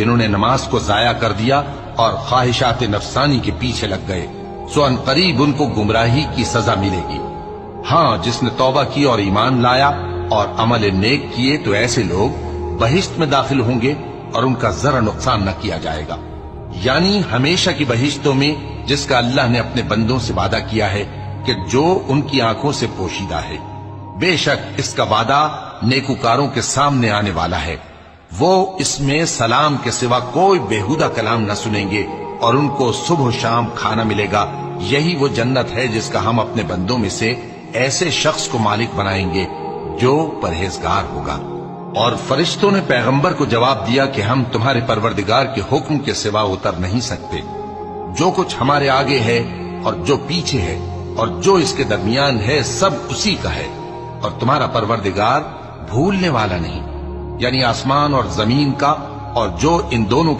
جنہوں نے نماز کو ضائع کر دیا اور خواہشات نفسانی کے پیچھے لگ گئے، سو ان قریب ان کو گمراہی کی سزا ملے گی۔ ہاں، جس نے توبہ کی اور ایمان لایا اور عمل نیک کیے تو ایسے لوگ بہشت میں داخل ہوں گے اور ان کا ذرا نقصان نہ کیا جائے گا، یعنی ہمیشہ کی بہشتوں میں جس کا اللہ نے اپنے بندوں سے وعدہ کیا ہے کہ جو ان کی آنکھوں سے پوشیدہ ہے۔ بے شک اس کا وعدہ نیکوکاروں کے سامنے آنے والا ہے، وہ اس میں سلام کے سوا کوئی بےہودہ کلام نہ سنیں گے اور ان کو صبح و شام کھانا ملے گا۔ یہی وہ جنت ہے جس کا ہم اپنے بندوں میں سے ایسے شخص کو مالک بنائیں گے جو پرہیزگار ہوگا۔ اور فرشتوں نے پیغمبر کو جواب دیا کہ ہم تمہارے پروردگار کے حکم کے سوا اتر نہیں سکتے، جو کچھ ہمارے آگے ہے اور جو پیچھے ہے اور جو اس کے درمیان ہے سب اسی کا ہے، اور تمہارا پروردگار بھولنے والا نہیں، یعنی آسمان اور زمین کا اور جو ان دونوں